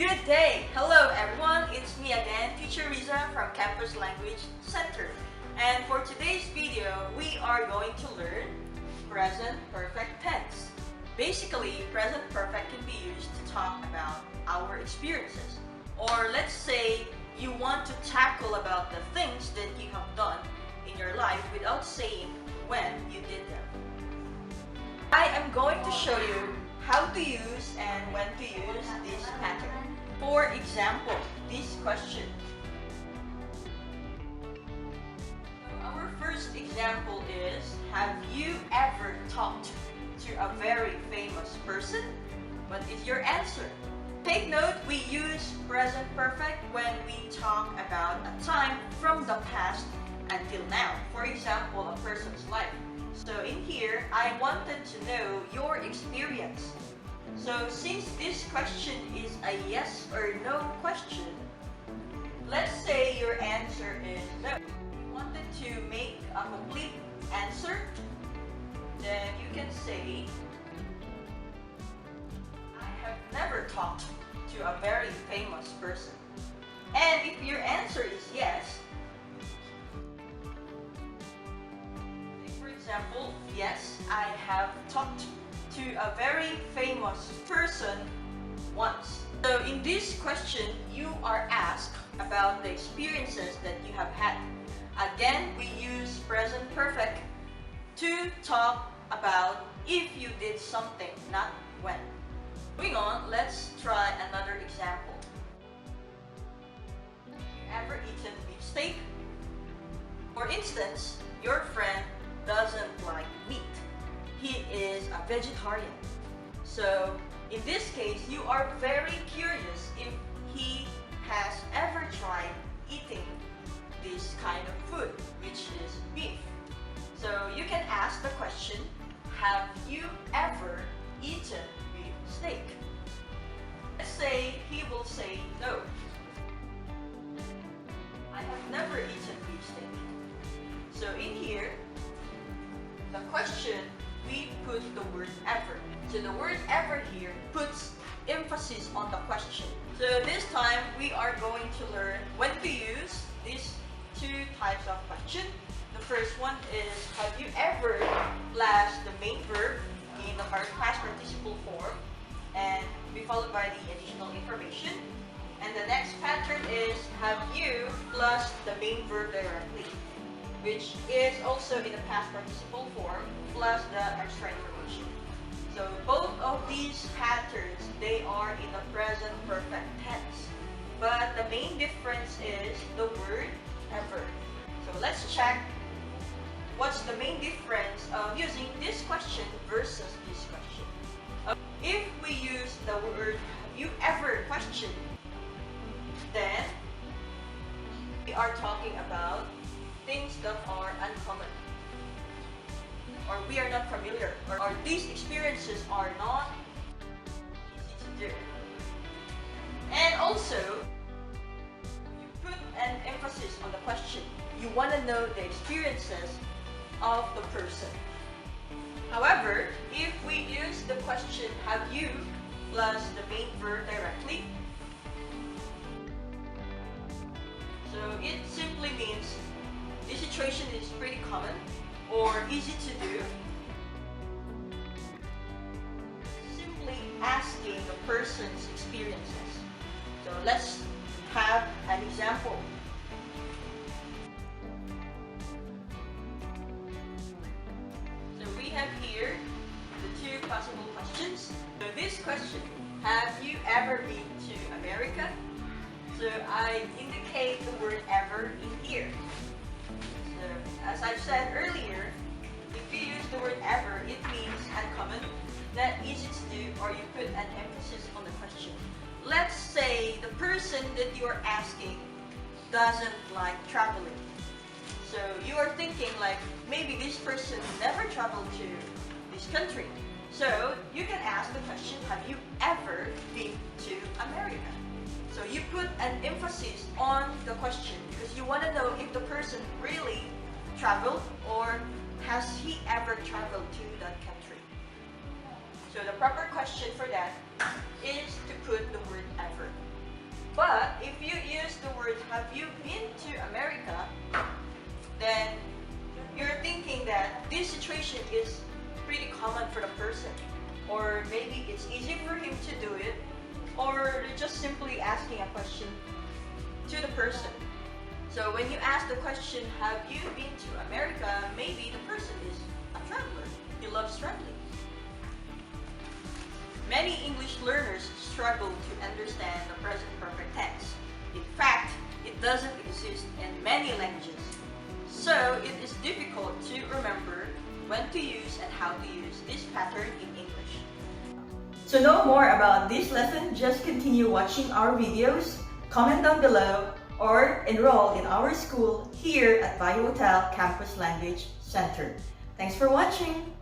Good day! Hello everyone, it's me again, Teacher Riza from Campus Language Center. And for today's video, we are going to learn present perfect tense. Basically, present perfect can be used to talk about our experiences. Or let's say you want to tackle about the things that you have done in your life without saying when you did them. I am going to show you how to use and when to use this pattern. For example, this question. Our first example is, have you ever talked to a very famous person? What is your answer? Take note, we use present perfect when we talk about a time from the past until now. For example, a person's life. So in here, I wanted to know your experience. So since this question is a yes or no question, let's say your answer is no. You wanted to make a complete answer, then you can say, I have never talked to a very famous person. And if your answer is yes, for example, yes, I have talked to a very famous person once. So in this question, you are asked about the experiences that you have had. Again, we use present perfect to talk about if you did something, not when. Moving on, let's try another example. Have you ever eaten beef steak? For instance, your friend doesn't like meat. He is a vegetarian. So in this case, you are very curious if he has ever tried eating this kind of food, which is beef. So you can ask the question, have you ever eaten beef steak? Let's say he will say no. I have never eaten beef steak. So in here, the question, we put the word ever. So the word ever here puts emphasis on the question. So this time we are going to learn when to use these two types of question. The first one is, have you ever plus the main verb in the past participle form and be followed by the additional information. And the next pattern is, have you plus the main verb directly, which is also in the past participle form plus the extra information. So both of these patterns, they are in the present perfect tense. But the main difference is the word ever. So let's check what's the main difference of using this question versus this question. If we use the word have you ever question, then we are talking about things that are uncommon, or we are not familiar, or these experiences are not easy to do. And also, you put an emphasis on the question. You want to know the experiences of the person. However, if we use the question, have you, plus the main verb directly, so it simply means this situation is pretty common or easy to do. Simply asking the person's experiences. So let's have an example. So we have here the two possible questions. So this question, have you ever been to America? So I indicate the word ever in here. So as I've said earlier, if you use the word ever, it means uncommon, not easy to do, or you put an emphasis on the question. Let's say the person that you are asking doesn't like traveling. So you are thinking like, maybe this person never traveled to this country. So you can ask the question, have you ever been to America? So you put an emphasis on the question because you want to know if the person really traveled or has he ever traveled to that country. So the proper question for that is to put the word ever. But if you use the words, have you been to America? Then you're thinking that this situation is pretty common for the person. Or maybe it's easy for him to do it. Or they're just simply asking a question to the person. So when you ask the question, have you been to America? Maybe the person is a traveler. He loves traveling. Many English learners struggle to understand the present perfect tense. In fact, it doesn't exist in many languages. So it is difficult to remember when to use and how to use this pattern in English. To know more about this lesson, just continue watching our videos, comment down below, or enroll in our school here at Hotel Campus Language Center. Thanks for watching!